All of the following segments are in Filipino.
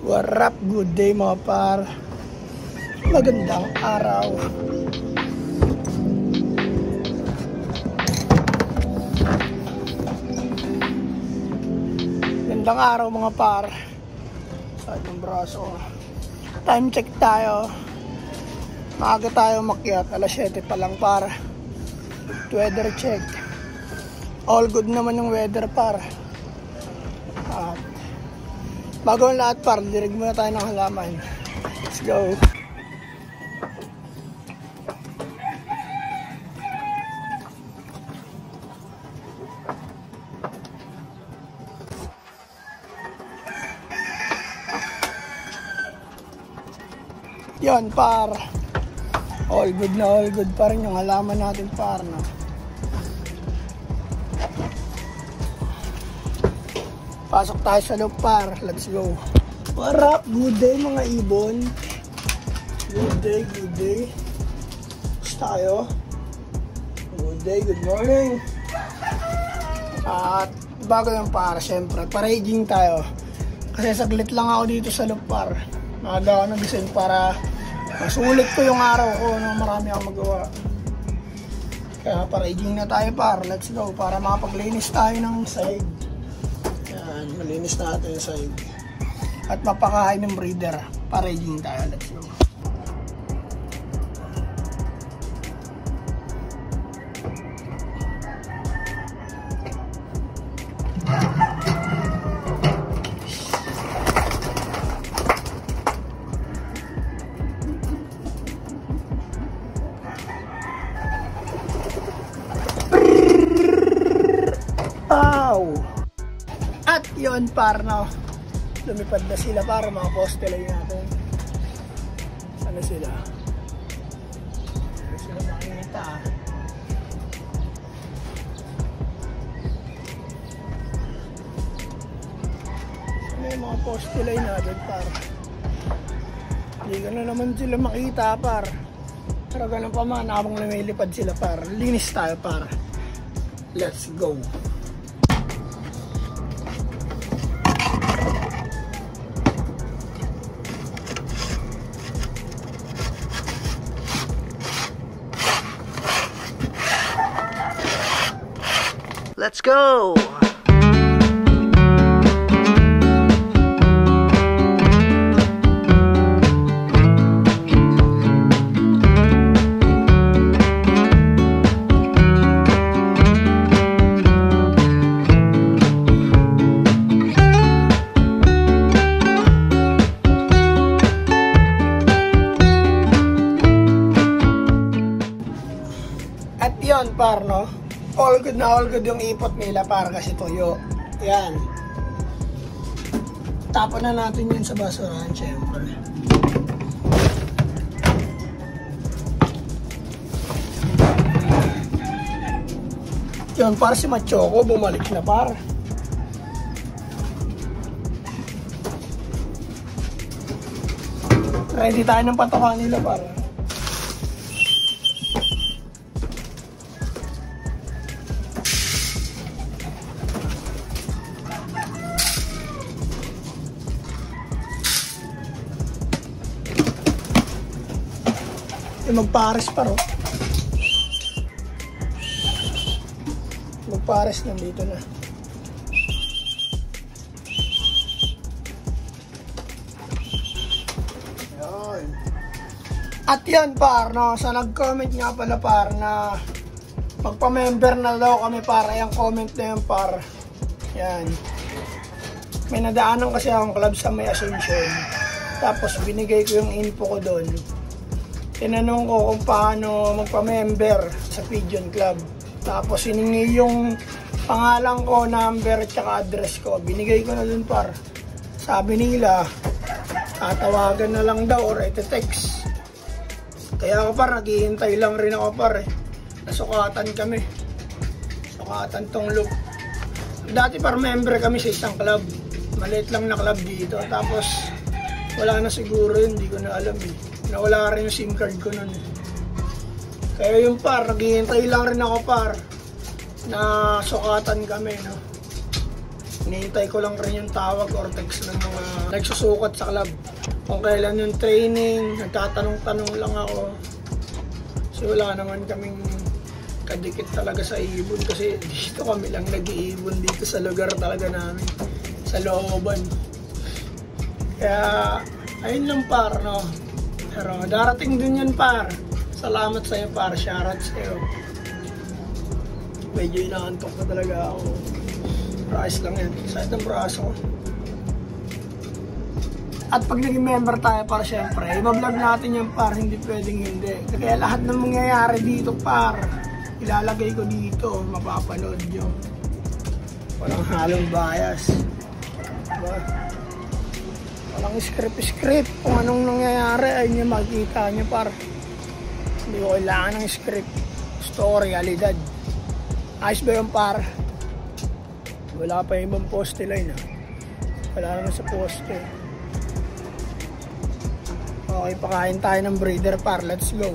What up, good day mga par. Magandang araw. Magandang araw mga par. Sa itong braso. Time check tayo. Maaga tayo makyat. Alas 7 pa lang par. Weather check. All good naman yung weather par. At bago ang lahat par, dirig muna tayo ng halaman. Let's go. Yan par. All good pa rin yung halaman natin par, no? Pasok tayo sa loob par. Let's go. What up? Good day mga ibon. Good day. Gusto tayo? Good day, good morning. At bago yung par, syempre, paraging tayo. Kasi saglit lang ako dito sa loob par. Maaga ako nagising para masulit ko yung araw ko, no? Marami akong magawa. Kaya paraging na tayo par. Let's go. Para makapaglinis tayo ng side. Malinis natin yung side at mapakain ng breeder. Paraging tayo. Let's go. At yun par, no, lumipad na sila para mga poste lang natin. Ano sila? Ano sila makikita? Ano yung mga poste lang natin par? Hindi ka na naman sila makita par. Pero ganun pa man, habang lumilipad sila par, linis tayo par. Let's go. Let's go! At yun par, no? All good yung ipot nila para kasi tuyo. Yan. Tapon na natin yun sa basurahan, syempre. Yun, para si Machoko, bumalik na par. Ready tayo ng patokan nila par. Magpares pa ro. Magpares nandito na. Yan. At yan par, no? Sa nag-comment nga pala par na magpa-member na daw kami para yung comment na yan par. Yan. May nadaanan kasi akong club sa May Ascension. Tapos binigay ko yung info ko doon. Tinanong ko kung paano magpa-member sa Pigeon Club. Tapos hiningi yung pangalan ko, number, at saka address ko. Binigay ko na dun par. Sabi nila, tatawagan na lang daw or ite-text. Kaya ako par, naghihintay lang rin ako par eh. Nasukatan kami. Sukatan tong loop. Dati par member kami sa isang club. Maliit lang na club dito. Tapos wala na siguro yun, hindi ko na alam eh. Nawala rin yung SIM card ko nun. Kaya yung par, naghihintay lang rin ako par na sukatan kami, no? Hinihintay ko lang rin yung tawag or text ng mga nagsusukat sa club. Kung kailan yung training, nagtatanong-tanong lang ako. Kasi wala naman kaming kadikit talaga sa ibon kasi dito kami lang nag-iibon dito sa lugar talaga namin. Sa looban. Kaya, ayun lang par, no? Pero darating din yan par. Salamat sa'yo par, shoutout sa'yo. Medyo inaantok na talaga ako. Price lang yan. Sakit ng braso ko. At pag naging member tayo para syempre, i-vlog natin yan par, hindi pwedeng hindi. Kaya lahat ng mangyayari dito par, ilalagay ko dito, mapapanood nyo. Walang halong bias. Diba? Walang script. Kung anong nangyayari ay nyo makikita nyo par. Hindi ko kailangan ng script. Gusto ko realidad. Ayos ba yung par? Wala pa yung ibang poste line ha. Wala naman sa poste. Okay, pakain tayo ng breeder par. Let's go.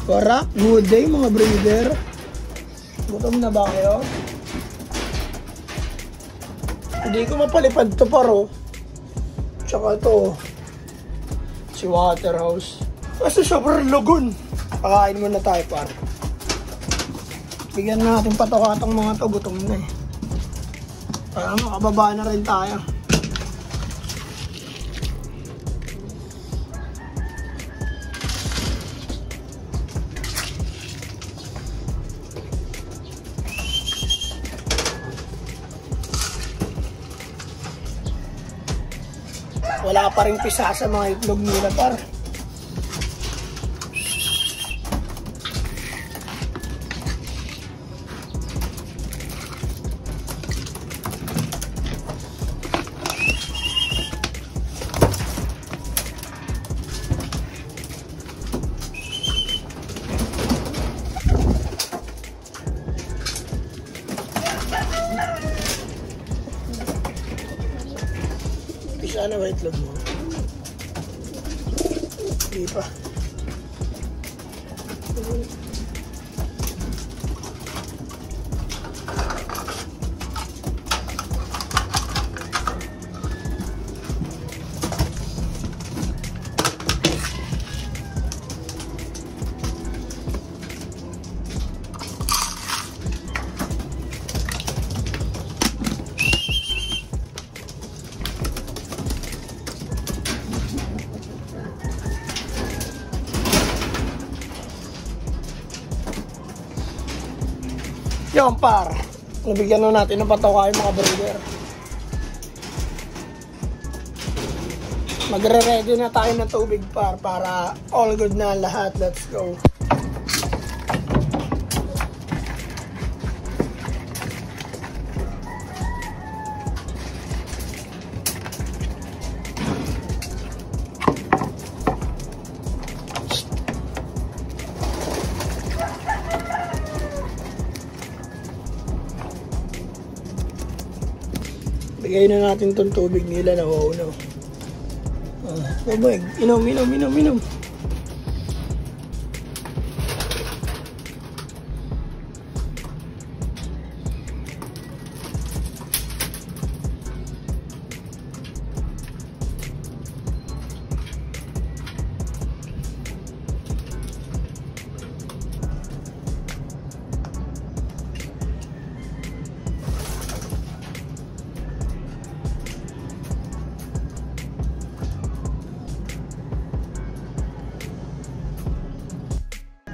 Warak, good day mga breeder. Gutom na ba kayo? Hindi ko mapalipad to paro. Tsaka to si Waterhouse. Kasi sobrang lugon. Pakain muna tayo par. Bigyan natin patok-atong mga to. Gutom na eh. Para makababa na rin tayo. Wala pa rin pisa sa mga itlog nila par. Sana ba itlog mo? Hindi pa. Yung par, nabigyan na natin ng patawa yung mga breeder. Magre-ready na tayo ng tubig par para all good na lahat. Let's go. Bigay na natin itong tubig nila na wow-no. Babay, inom.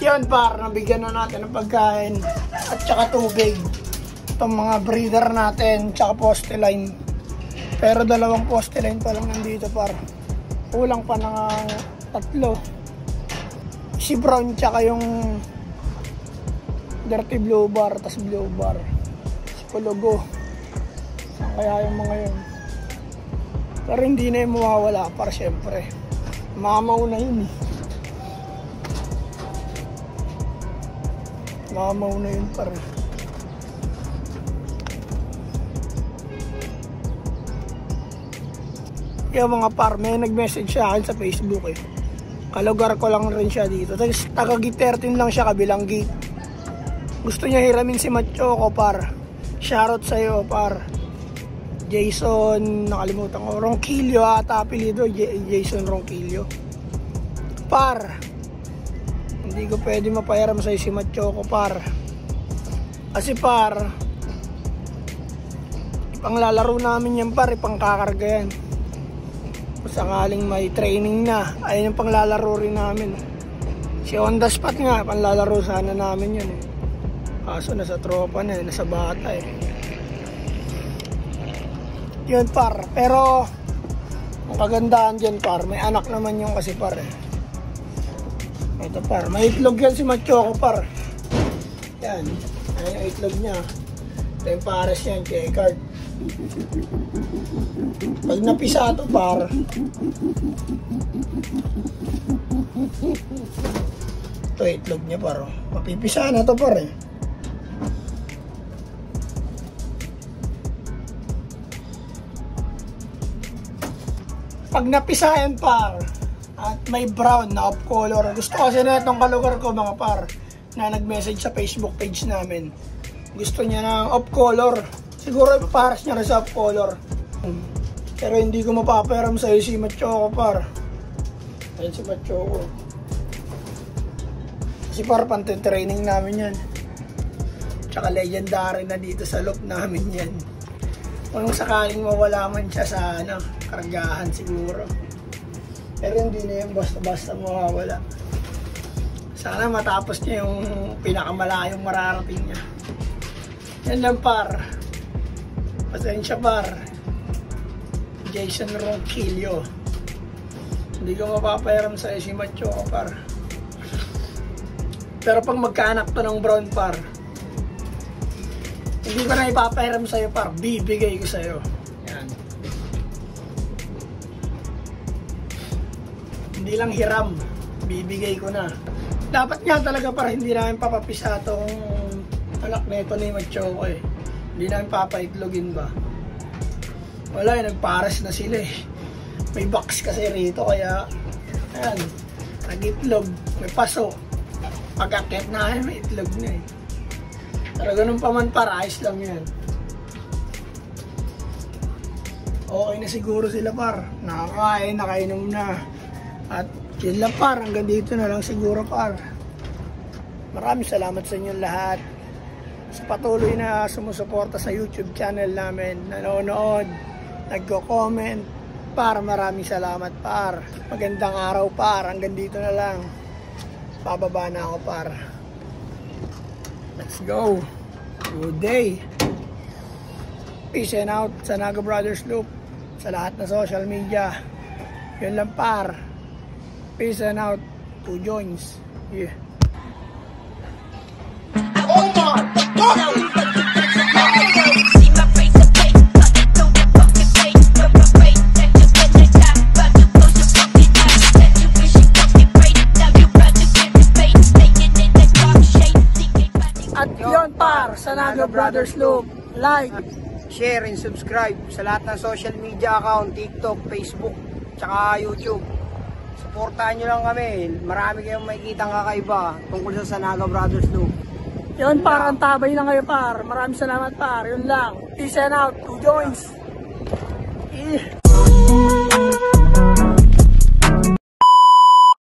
Yun par, nabigyan na natin ng pagkain at saka tubig itong mga breeder natin tsaka poste line. Pero dalawang poste line pa lang nandito par. Kulang pa ng 3. Si brown tsaka yung dirty blue bar tas blue bar. Si Pulugo. Saan kaya yung mga yun? Pero hindi na yung mawawala par syempre. Mamaw na yun eh. Mamaw na yun par. Yung mga par, may nag-message sa akin sa Facebook eh. Kalugar ko lang rin siya dito. Tapos taga gate 13 lang siya, kabilang gate. Gusto niya hiramin si Machoco par. Shoutout sa'yo par. Jason, nakalimutan ko, Ronquillo ata apelido, Jason Ronquillo. Par, hindi ko pwede mapahiram sa'yo si Machoco, par. Kasi par, panglalaro namin yan, par, pangkakarga yan. Kung sakaling may training na, ayun yung panglalaro rin namin. Si on the spot nga, panglalaro sana namin yun eh. Kaso nasa tropa na eh, nasa bata eh. Yun par, pero ang kagandahan dyan par, may anak naman yung kasi par eh. Ito par, may itlog yan si Machoco par. Yan, ayan yung itlog niya. Ito yung pares yan, checkered. Pag napisa ito par, ito itlog niya par. Mapipisa na ito par eh. Pag napisayan par at may brown na off color, gusto kasi na itong kalugar ko mga par na nag-message sa Facebook page namin, gusto niya ng off color, siguro ipaparas niya rin sa off color, pero hindi ko mapapayaram sa'yo si Machoco par. Ayun si Machoco kasi par, pante-training namin yan, tsaka legendary na dito sa loop namin yan. Kung sakaling mawala man siya sa kargahan siguro. Pero hindi na yan basta-basta mawawala. Sana matapos niya yung pinakamalayong mararating niya. Yan lang par. Pasensya par. Jason Ronquillo. Hindi ko mapapayaram sa si Machoco par. Pero pag magkaanak to ng brown par, hindi ko na ipapahiram sa'yo par, bibigay ko sa'yo. Yan. Hindi lang hiram, bibigay ko na. Dapat nga talaga par, hindi namin papapisa tong anak nito ni Machoco eh. Hindi namin papaitlogin ba. Wala eh, nagpares na sila eh. May box kasi rito kaya, ayan, nag-itlog, may paso. Pag-akit na may itlog na eh. Pero ganun pa man par, ayos lang yan. Okay na siguro sila par. Nakakain, nakainom na. At yun lang par, hanggang dito na lang siguro par. Maraming salamat sa inyo lahat. Sa patuloy na sumusuporta sa YouTube channel namin. Nanonood, nagko-comment. Par, maraming salamat par. Magandang araw par, hanggang dito na lang. Bababa na ako par. Let's go. Good day. Peace and out sa Naga Brothers Loop. Sa lahat na social media. Yun lang par. Peace and out. 2 joints. Yeah. Oh my God! Sa Naga Brothers Loop, like, share, and subscribe sa lahat ng social media account, TikTok, Facebook, tsaka YouTube. Supportahan nyo lang kami. Marami kayong makikita kakaiba tungkol sa Naga Brothers Loop. Yun par, ang tabay na kayo par. Maraming salamat par. Yun lang. Peace and out. 2 joints.